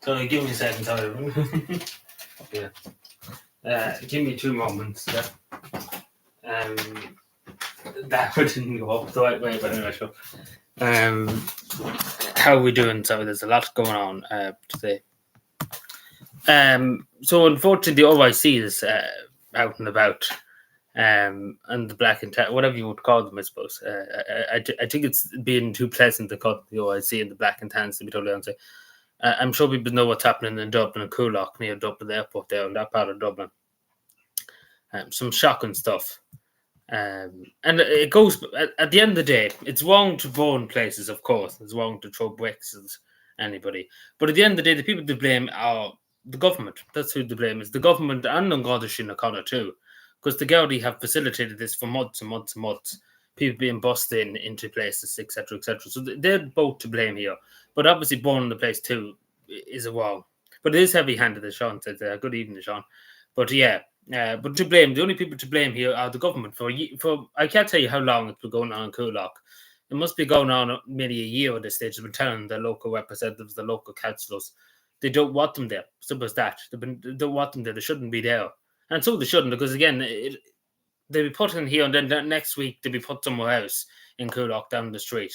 So give me a second, sorry. Yeah. Give me 2 moments. Um, that didn't go up the right way, but anyway, sure. How are we doing? So there's a lot going on today. So unfortunately, the OIC is out and about, and the black and tan, whatever you would call them, I suppose. I think it's being too pleasant to call the OIC and the black and tans, to be totally honest. I'm sure people know what's happening in Dublin and Coolock, near Dublin Airport, there in that part of Dublin. Some shocking stuff. And it goes at the end of the day, it's wrong to burn places, of course. It's wrong to throw bricks at anybody. But at the end of the day, the people to blame are the government. That's who the blame is. The government and An Garda Síochána too. Because the Gaudi have facilitated this for months and months and months. People being bussed into places, etc., etc. So they're both to blame here. But obviously, burning the place too is a wrong. But it is heavy-handed, as Sean said. Good evening, Sean. But yeah, but to blame, the only people to blame here are the government for I can't tell you how long it's been going on in Coolock. It must be going on nearly a year at this stage. They've been telling the local representatives, the local councillors, they don't want them there. Simple as that. They don't want them there. They shouldn't be there. And so they shouldn't, because again, they'll be put in here, and then next week they'll be put somewhere else in Coolock down the street.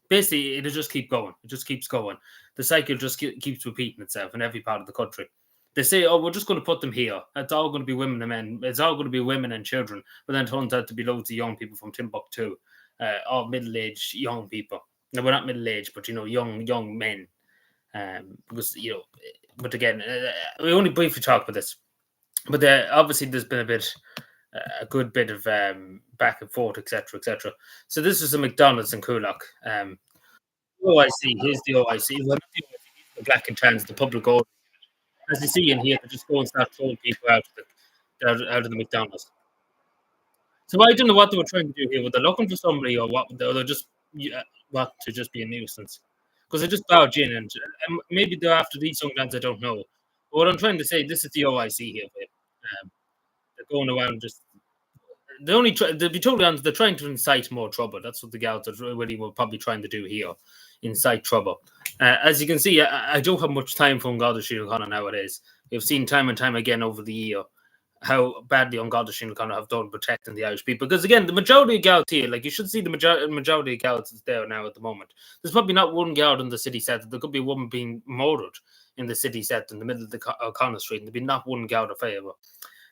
Basically, it'll just keep going. It just keeps going. The cycle just keeps repeating itself in every part of the country. They say, oh, we're just going to put them here. It's all going to be women and men. It's all going to be women and children. But then it turns out to be loads of young people from Timbuktu, all middle-aged young people. No, we're not middle-aged, but, young men. Because, but again, we only briefly talked about this. But obviously there's been a good bit of back and forth, etc., etc. So this is a McDonald's in Coolock. OIC, here's the OIC. Well, the black and tans, the public order. As you see in here, they just go and start throwing people out of the McDonald's. So I don't know what they were trying to do here. Were they looking for somebody, or what? Or they're just what to just be a nuisance? Because they just barge in, and maybe they're after these young lads. I don't know. But what I'm trying to say, this is the OIC here. They're going around just. They only try. To be totally honest, they're trying to incite more trouble. That's what the gals are really were probably trying to do here, incite trouble. As you can see, I don't have much time for An Garda Síochána nowadays. We've seen time and time again over the year how badly An Garda Síochána have done protecting the Irish people. Because again, the majority of gals here, like you should see the majority of gals is there now at the moment. There's probably not one guard in the city centre. There could be a woman being murdered in the city centre in the middle of the O'Connell Street, and there'd be not one guard of favour.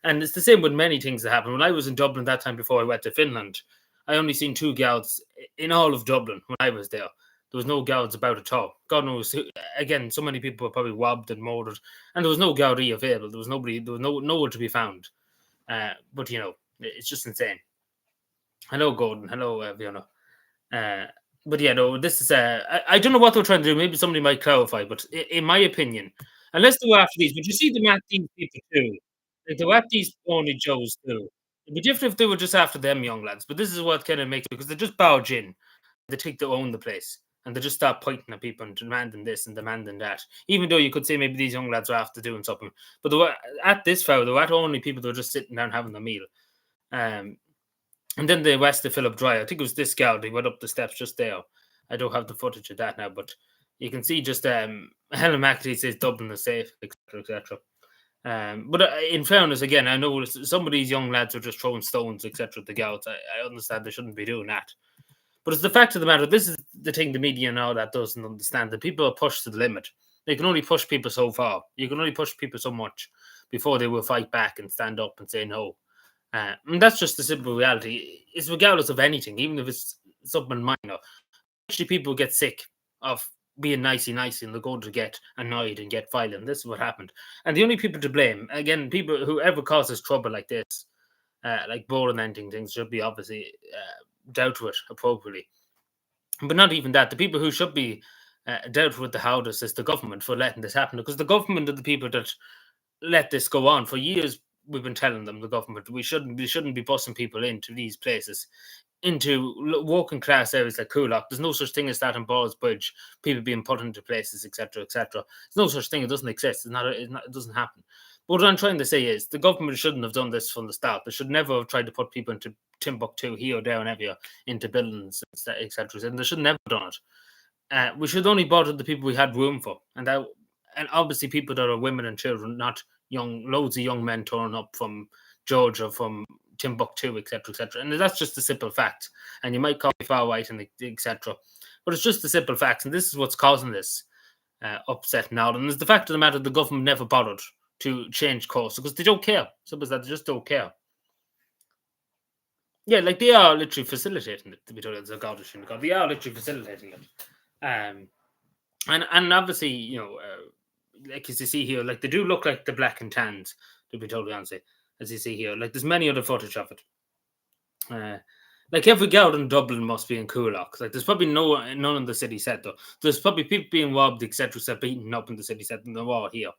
And it's the same with many things that happen. When I was in Dublin that time before I went to Finland, I only seen 2 guards in all of Dublin when I was there. There was no guards about at all. God knows who, again, so many people were probably robbed and murdered, and there was no Gardaí available. There was nobody, there was nowhere to be found. But it's just insane. Hello, Gordon. Hello, Fiona. But yeah, no, this is I don't know what they're trying to do. Maybe somebody might clarify, but in my opinion, unless they were after these, but you see them at these people too. Like they were at these Tony Joes too. It'd be different if they were just after them young lads, but this is what kind of makes, because they just barge in, they think they own the place, and they just start pointing at people and demanding this and demanding that. Even though you could say maybe these young lads are after doing something, but they were at this foul, they were at only people that were just sitting down having a meal. And then they arrested Philip Dry. I think it was this gal. He went up the steps just there. I don't have the footage of that now, but you can see just Helen McAtee says Dublin is safe, etc., etc. But in fairness, again, I know some of these young lads are just throwing stones, etc. at the gals. I understand they shouldn't be doing that. But it's the fact of the matter. This is the thing the media and all that doesn't understand. That people are pushed to the limit. They can only push people so far. You can only push people so much before they will fight back and stand up and say no. And that's just the simple reality. It's regardless of anything, even if it's something minor. Actually, people get sick of being nicey, and they're going to get annoyed and get violent. This is what happened. And the only people to blame, again, people whoever causes trouble like this, like boring ending things, should be obviously dealt with appropriately. But not even that. The people who should be dealt with the hardest is the government for letting this happen, because the government are the people that let this go on for years. We've been telling them, the government, we shouldn't be busing people into these places, into working class areas like Coolock. There's no such thing as that in Balls Bridge, people being put into places, etc., etc. There's no such thing. It doesn't exist. It doesn't happen. But what I'm trying to say is the government shouldn't have done this from the start. They should never have tried to put people into Timbuktu, here or there and everywhere, into buildings, etc. And they should never have done it. We should only bother the people we had room for. And that, and obviously people that are women and children, not loads of young men turning up from Georgia, from Timbuktu, etc., etc. And that's just a simple fact. And you might call me far right and etc., but it's just a simple fact, and this is what's causing this upset now. And it's the fact of the matter: the government never bothered to change course because they don't care. Simple as that. They just don't care. Yeah, like they are literally facilitating it. To be told, it's a god issue. They are literally facilitating it. Um, and obviously, like as you see here, like they do look like the black and tans. To be totally honest, as you see here, like there's many other footage of it. Like every girl in Dublin must be in Coolock. Like there's probably none in the city set though. There's probably people being robbed, etc., beaten up in the city set, and they're all here.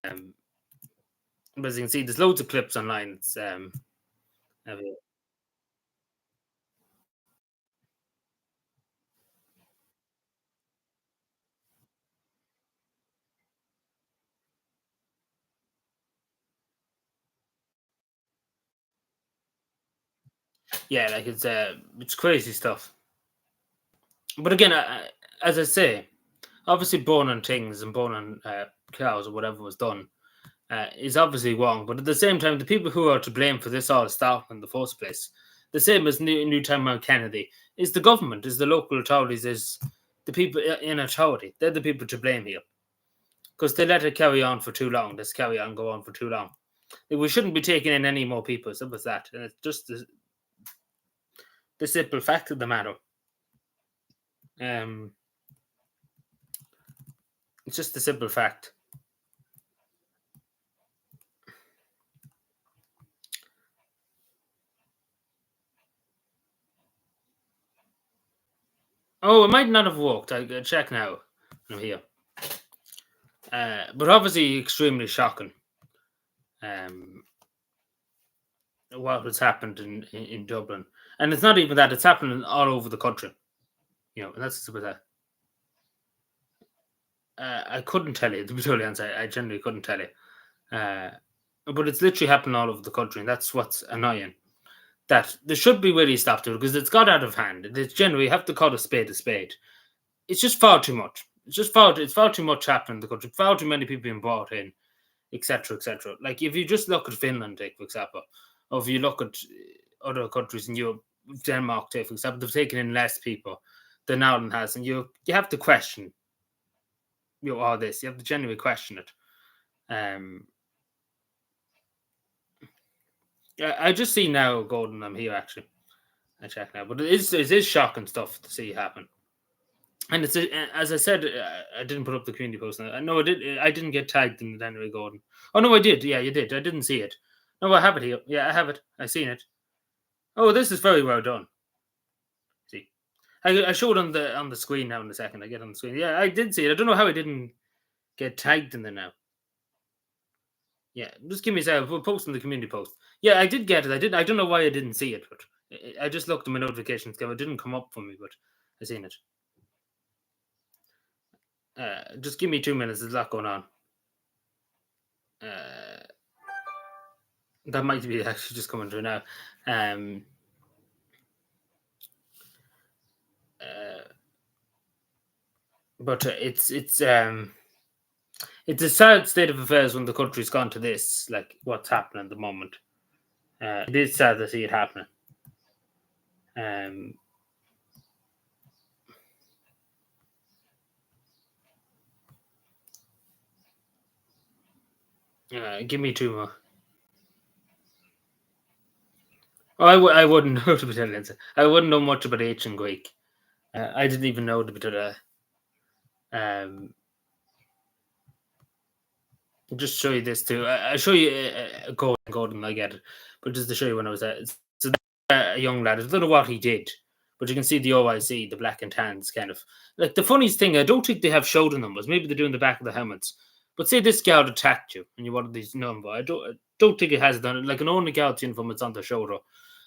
But as you can see, there's loads of clips online. It's yeah, like it's crazy stuff. But again, as I say, obviously born on things and born on cows or whatever was done is obviously wrong. But at the same time, the people who are to blame for this all starting in the first place, the same as Newtown Mount Kennedy, is the government, is the local authorities, is the people in authority. They're the people to blame here because they let it carry on for too long. This carry on go on for too long. We shouldn't be taking in any more people. Simple as that. And it's just the simple fact of the matter. It's just a simple fact. Oh, it might not have worked. I check now. I'm here. But obviously, extremely shocking. What has happened in Dublin, and it's not even that; it's happening all over the country. And that's with that. I couldn't tell you, to be totally honest. I generally couldn't tell you. But it's literally happening all over the country, and that's what's annoying. That there should be really stopped to it because it's got out of hand. It's generally you have to call a spade a spade. It's just far too much. It's far too much happening in the country. Far too many people being brought in, etc., etc. Like if you just look at Finland, take for example, or if you look at other countries in Europe, Denmark, take for example, they've taken in less people than Ireland has, and you have to question, all this. You have to genuinely question it. I just see now, Gordon. I'm here actually. I check now, but it is shocking stuff to see happen. And it's as I said, I didn't put up the community post. No, I did. I didn't get tagged in the anyway, Gordon. Oh no, I did. Yeah, you did. I didn't see it. No, I have it here. Yeah, I have it. I seen it. Oh, this is very well done. See, I showed on the screen now in a second. I get on the screen. Yeah, I did see it. I don't know how I didn't get tagged in there now. Yeah, just give me a second. We'll post in the community post. Yeah, I did get it. I did. I don't know why I didn't see it, but I just looked at my notifications. It didn't come up for me, but I seen it. Just give me 2 minutes. There's a lot going on. That might be actually just coming through now. But it's a sad state of affairs when the country's gone to this, like what's happening at the moment. It is sad to see it happening. Give me 2 more. Oh, I wouldn't know to be telling you. I wouldn't know much about ancient Greek. I didn't even know to be telling you. Just show you this too. I'll show you Gordon. I get it, but just to show you when I was at so a young lad. I don't know what he did, but you can see the OIC, the black and tans, kind of like the funniest thing. I don't think they have shoulder numbers. Maybe they're doing the back of the helmets. But say this guard attacked you and you wanted these number. I don't think it has done it. Like an only guard's uniform, it's on the shoulder.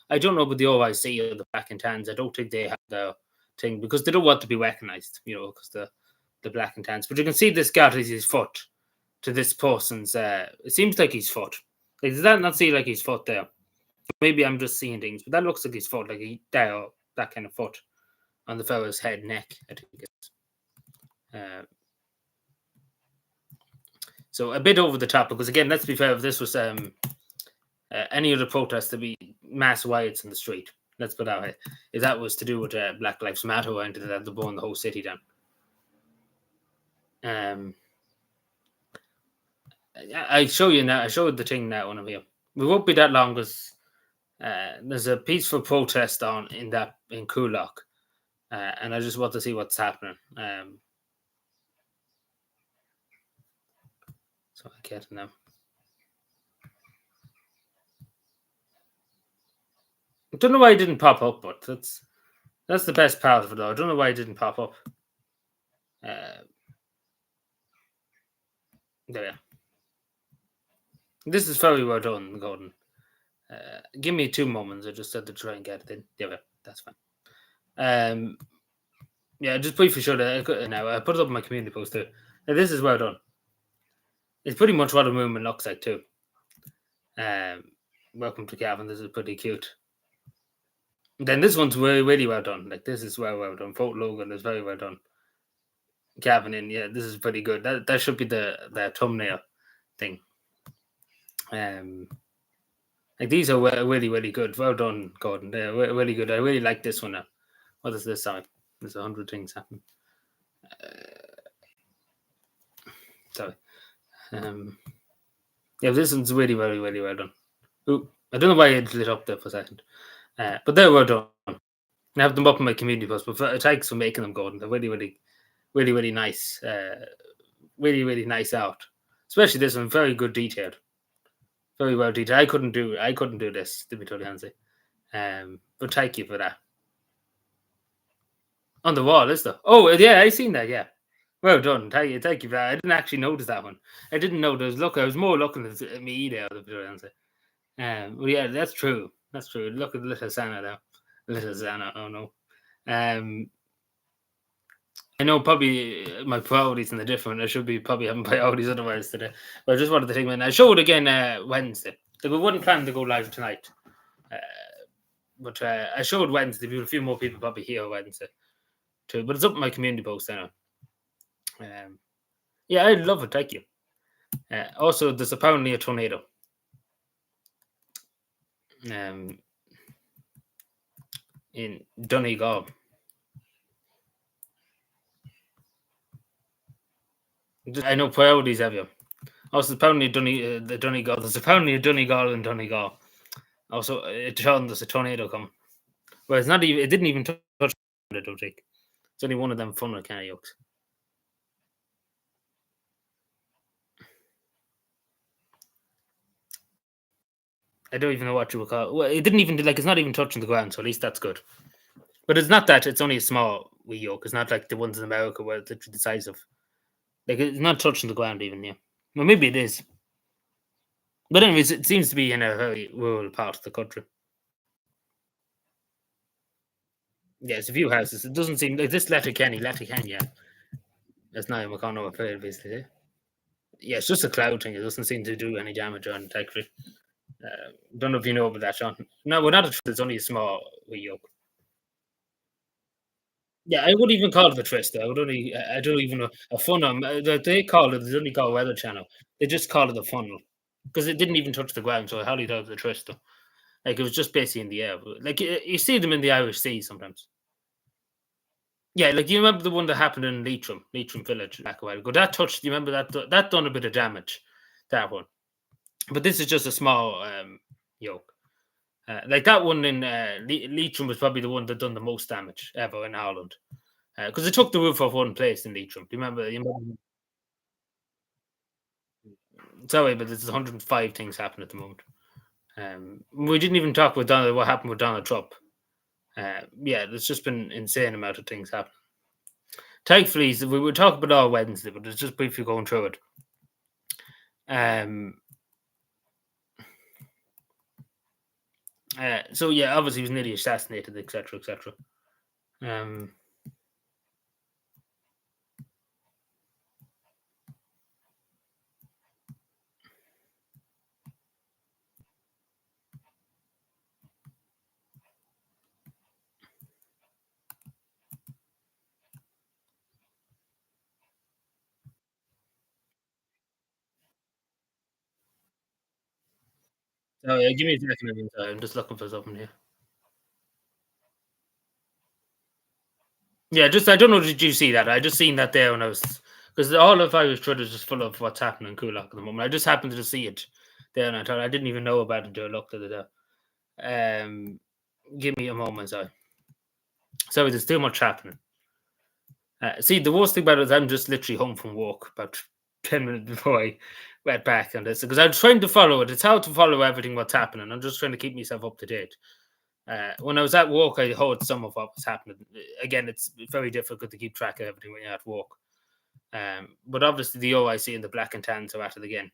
I don't know about the OIC or the black and tans. I don't think they have the thing because they don't want to be recognised. Because the black and tans. But you can see this guard is his foot to this person's. It seems like his foot. Like, does that not seem like his foot there? Maybe I'm just seeing things, but that looks like his foot, like that kind of foot on the fellow's head, neck. I think it's. So a bit over the top because again, let's be fair. If this was any other protest, to be mass riots in the street. Let's put it that way. If that was to do with Black Lives Matter, or anything, that to burn the whole city down. Um, I show you now. I showed the thing now when I'm here. We won't be that long because there's a peaceful protest on in Coolock, and I just want to see what's happening. So I get it now. I don't know why it didn't pop up, but that's the best part of it. Though I don't know why it didn't pop up. Uh, there. This is very well done, Gordon. Give me 2 moments. I just had to try and get it in. Yeah, that's fine. Yeah, just briefly showed it now. I put it up in my community post too. Now, this is well done. It's pretty much what a movement looks like too. Um, welcome to Cavan. This is pretty cute. Then this one's really, really well done. Like this is well done. Vote Logan is very well done. Cavan in, yeah, this is pretty good. That should be the thumbnail thing. Like these are really, really good. Well done, Gordon. They're really good. I really like this one now. What is this side? There's 100 things happening. Sorry. Yeah, this one's really, really, really well done. Ooh, I don't know why it lit up there for a second. But they're well done. I have them up in my community post, but thanks for making them, Gordon. They're really, really, really, really nice. Really, really nice out. Especially this one, very good detailed. Very well detailed. I couldn't do this, to be totally honest. But thank you for that. On the wall, is there? Oh, yeah, I seen that. Yeah, well done. Thank you for that. I didn't actually notice that one. I didn't know there was look. I was more looking at me there. To be totally honest. Well, yeah, that's true. That's true. Look at little Santa now. Little Santa. Oh no. I know probably my priorities in the different. I should be probably having priorities otherwise today. But I just wanted to take my. I showed again Wednesday. Like we wouldn't plan to go live tonight. But I showed Wednesday. A few more people probably here Wednesday too. But it's up in my community post now. Yeah, I love it. Thank you. Also, there's apparently a tornado. In Donegal. I know priorities have you. Also, apparently the Donegal. There's apparently a Donegal in Donegal. Also, it showed there's a tornado come. Well, it's not even. It didn't even touch. I don't think. It's only one of them funnel kind of yokes. I don't even know what you would call it. Well, it didn't even like. It's not even touching the ground, so at least that's good. But it's not that. It's only a small wee yoke. It's not like the ones in America where it's the size of. Like it's not touching the ground even. Yeah. Well, maybe it is. But anyways, it seems to be in a very rural part of the country. Yeah, it's a few houses. It doesn't seem like this Letterkenny, yeah. That's not McConnell affair, basically. Yeah, it's just a cloud thing. It doesn't seem to do any damage on technically. Don't know if you know about that, Sean. No, we're not a twist. It's only a small wee yoke. Yeah, I wouldn't even call it a twist. I would only. I don't even know a funnel. They call it. They only call Weather Channel. They just call it a funnel because it didn't even touch the ground. So how do you tell it a twist? Though? Like it was just basically in the air. Like you see them in the Irish Sea sometimes. Yeah, like you remember the one that happened in Leitrim Village back a while ago. That touched. You remember that? That done a bit of damage. That one, but this is just a small yoke. Like that one in Leitrim was probably the one that done the most damage ever in Ireland because it took the roof off one place in Leitrim. Do you remember? Sorry, but there's 105 things happening at the moment. We didn't even talk about what happened with Donald Trump. Yeah, there's just been insane amount of things happening. Thankfully, we will talk about all Wednesday, but it's just briefly going through it. So yeah, obviously he was nearly assassinated, etc., etc. Oh, yeah, give me a second. I'm just looking for something here. Yeah, just I don't know. Did you see that? I just seen that there when I was because all of Irish Twitter is just full of what's happening in Kulak at the moment. I just happened to just see it there, and I thought I didn't even know about it until I looked at it. Give me a moment, sorry. Sorry, there's too much happening. See, the worst thing about it is I'm just literally home from work about 10 minutes before I went back on this because I'm trying to follow it. It's hard to follow everything what's happening. I'm just trying to keep myself up to date. When I was at work, I heard some of what was happening. Again, it's very difficult to keep track of everything when you're at work. But obviously, the OIC and the black and tans are at it again,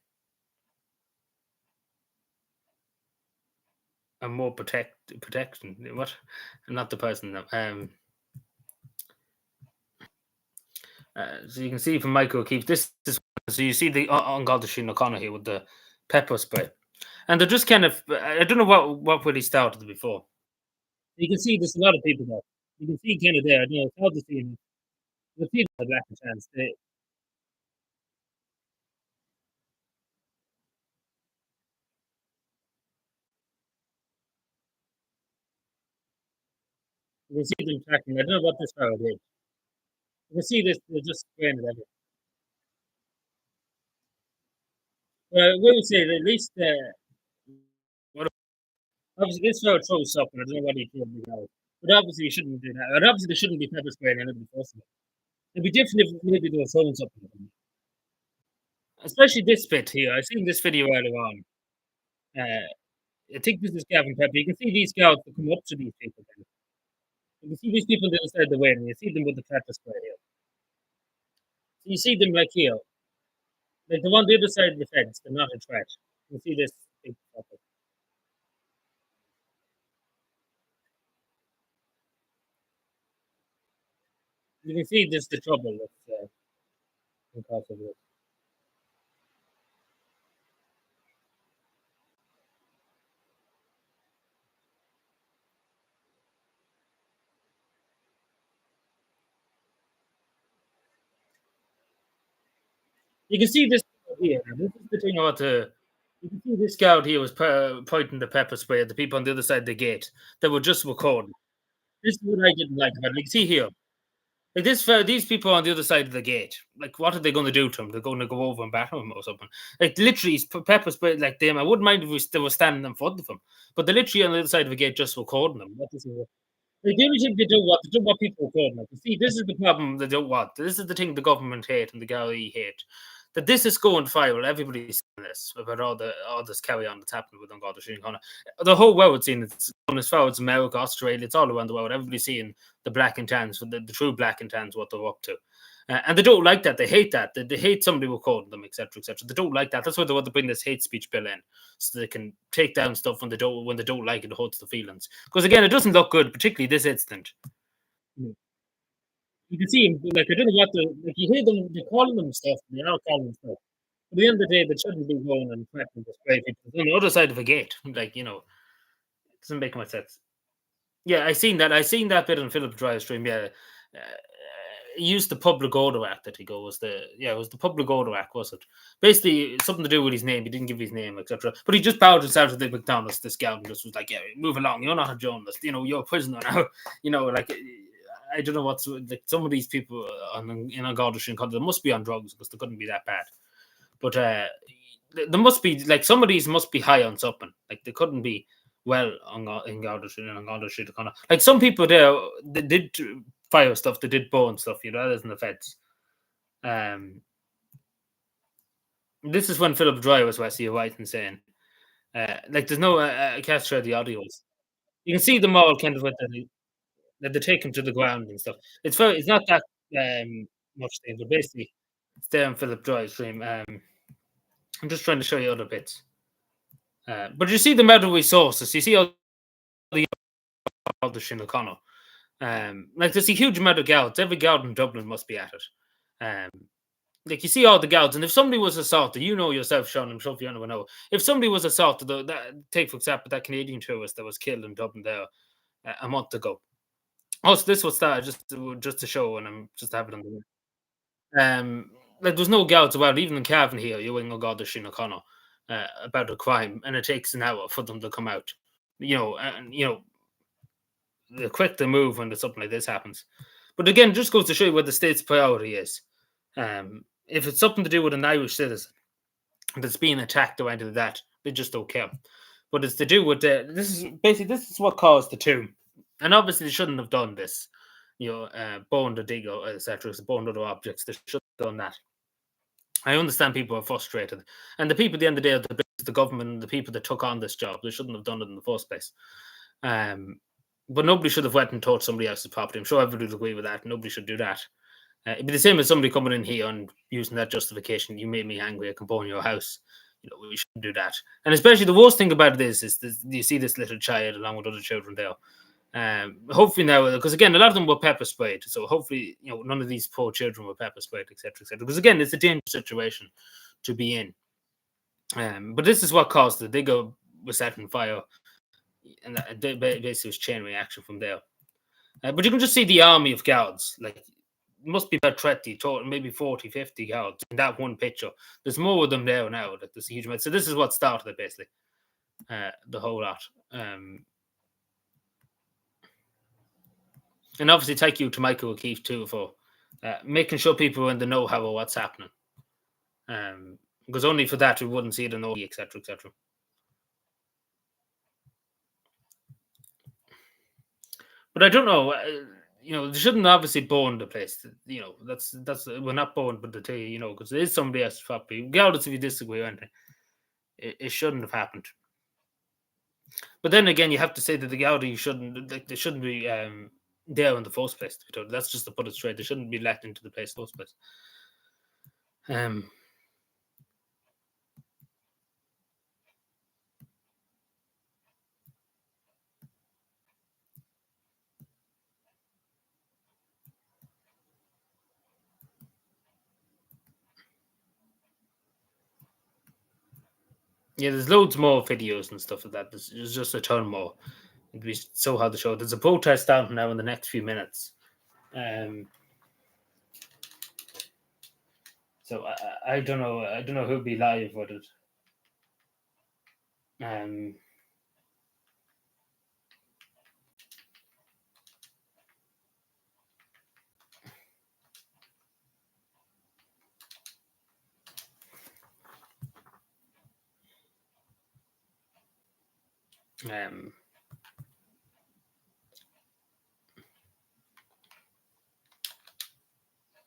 and more protection. What? Not the person. So you can see from Michael O'Keefe, this is so you see the on Sheen O'Connor here with the pepper spray, and they're just kind of I don't know what really started before. You can see there's a lot of people there. You can see kind of there. You know, it's hard to see. The people are black and tans. You can see them tracking. I don't know what this crowd is. You can see this. They're just spraying it everywhere. Well, we would say that at least what obviously this fellow throws something. I don't know what he threw me out. But obviously he shouldn't do that. And obviously there shouldn't be pepper spraying anybody first of all. It'd be different if maybe they were throwing something at them. Especially this bit here. I seen this video earlier on. Uh, I think this is Gavin Pepper. You can see these guys that come up to these people. Then. You can see these people that inside the way, and you see them with the pepper spray here. So you see them like here, like the one the other side of the fence. They're not a threat. You can see this big pepper. You can see this the trouble that's because of this. You can see this here. This is the thing about the. You can see this guy out here was pointing the pepper spray at the people on the other side of the gate that were just recording. This is what I didn't like about it. Like, see here, like these people on the other side of the gate. Like, what are they going to do to him? They're going to go over and batter him or something. Like, literally, pepper spray like them. I wouldn't mind if they were standing in front of him, but they're literally on the other side of the gate just recording them. What is it? Like, the only thing they don't want people recording them. See, this is the problem they don't want. This is the thing the government hate and the gallery hate. That this is going viral. Everybody's seeing this about all this carry on that's happening with Garda Síochána. The whole world's seeing it. It's going as far as America, Australia. It's all around the world. Everybody's seeing the black and tans, the true black and tans, what they're up to. And they don't like that. They hate that. They hate somebody recording them, etc., etc. They don't like that. That's why they want to bring this hate speech bill in, so they can take down stuff when they don't like it. It hurts the feelings. Because again, it doesn't look good, particularly this instant. Mm. You can see him like I don't know what the like. You hear them, they're calling them stuff. They're not calling them stuff. At the end of the day, they shouldn't be going and threatening to spray people on the other side of a gate. Like it doesn't make much sense. Yeah, I seen that. I seen that bit on Philip Dryer's stream. Yeah, he used the Public Order Act. That he go was the it was the Public Order Act, was it? Basically, something to do with his name. He didn't give his name, etc. But he just bowed himself to the McDonald's. This guy and just was like, "Yeah, move along. You're not a journalist. You're a prisoner now." Like I don't know what's like. Some of these people on in a Garda Síochána, they must be on drugs because they couldn't be that bad. But there must be like some of these must be high on something. Like they couldn't be well in Garda Síochána. Like some people there, they did fire stuff, they did burn stuff. That isn't the feds. Um, this is when Philip Dry was Wesley White and saying, like, there's no I can't share the audios. You can see them all kind of with that they take him to the ground and stuff. It's not that much thing, but basically it's there on Philip Dry's stream. I'm just trying to show you other bits. But you see the amount of resources. You see all the Shin O'Connell. Like there's a huge amount of guards. Every guard in Dublin must be at it. Like you see all the guards, and if somebody was assaulted, you know yourself, Sean. I'm sure if you anyone know, if somebody was assaulted, take for example that Canadian tourist that was killed in Dublin there a month ago. Also, this was started just to show, and I'm just having on the like there's no guards around, even in Cavan here. You ain't no God, there's Shin O'Connell. about a crime, and it takes an hour for them to come out. And they're quick to move when something like this happens. But again, it just goes to show you what the state's priority is. If it's something to do with an Irish citizen that's being attacked or anything like that, they just don't care. But it's to do with this is what caused the tomb, and obviously they shouldn't have done this. Burned a digger, etc. Burned other objects. They should have done that. I understand people are frustrated, and the people at the end of the day are the government and the people that took on this job. They shouldn't have done it in the first place. But nobody should have went and touched somebody else's property. I'm sure everybody would agree with that. Nobody should do that. It'd be the same as somebody coming in here and using that justification. You made me angry. I can burn your house. We shouldn't do that. And especially the worst thing about this is you see this little child along with other children there. Hopefully now, because again, a lot of them were pepper sprayed. So hopefully, none of these poor children were pepper sprayed, etc., etc. Because again, it's a dangerous situation to be in. But this is what caused it. They was set on fire, and basically was chain reaction from there. But you can just see the army of guards. Like, it must be about 30, maybe 40, 50 guards in that one picture. There's more of them there now. Like, there's a huge amount. So this is what started it, basically. The whole lot. And obviously, thank you to Michael O'Keefe too for making sure people are in the know-how of what's happening. Because only for that we wouldn't see it in OE, etc., etc. But I don't know. They shouldn't obviously burn the place. That's we're not burned, but because it is somebody else's property. Regardless if you disagree or anything, it shouldn't have happened. But then again, you have to say that the Gaudi they shouldn't be there in the first place. That's just to put it straight. They shouldn't be let into the place in the first place. Yeah, there's loads more videos and stuff like that. There's just a ton more. It'd be so hard to show. There's a protest starting now in the next few minutes. So I don't know. I don't know who'll be live with it.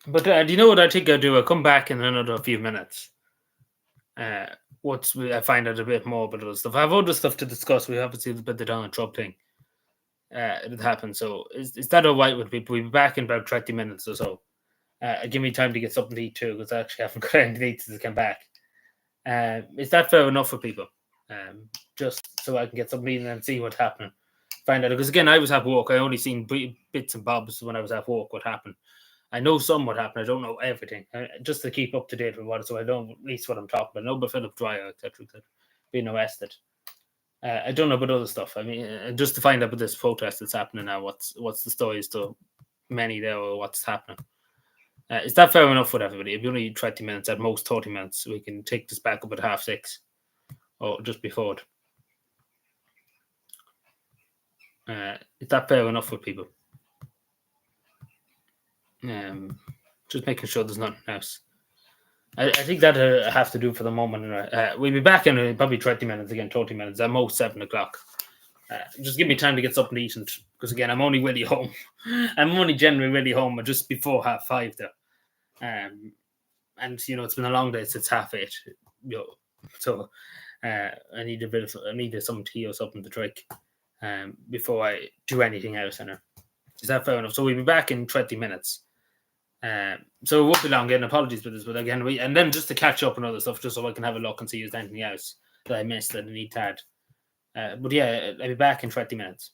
But do you know what I think I'll do? I'll come back in another few minutes. Once I find out a bit more about other stuff. I have other stuff to discuss. We obviously the Donald Trump thing. It happened. So is that all right with people? We'll be back in about 30 minutes or so. Give me time to get something to eat too, because I actually haven't got anything to eat since I came back. Is that fair enough for people? Just so I can get something and see what's happening. Find out, because again, I was at work. I only seen bits and bobs when I was at work. What happened? I know some what happened. I don't know everything. Just to keep up to date with what, so I know at least what I'm talking about. I know about Philip Dreyer, etc., being arrested. I don't know about other stuff. I mean, just to find out about this protest that's happening now. What's the story as to many there or what's happening? Is that fair enough with everybody? If you only 20 minutes, at most 30 minutes, we can take this back up at 6:30 or just before it. Is that fair enough with people? Just making sure there's nothing else. I think that I have to do for the moment. We'll be back in probably 20 minutes again, 30 minutes, at most 7 o'clock. Just give me time to get something to eat, because again, I'm only really home. I'm only generally really home just before 5:30 there. And it's been a long day since 8:30. So I need some tea or something to drink before I do anything else. Is that fair enough? So we'll be back in 20 minutes. So it won't be long. Again, apologies for this, but again, and then just to catch up on other stuff, just so I can have a look and see if there's anything else that I missed that I need to add. But yeah, I'll be back in 20 minutes.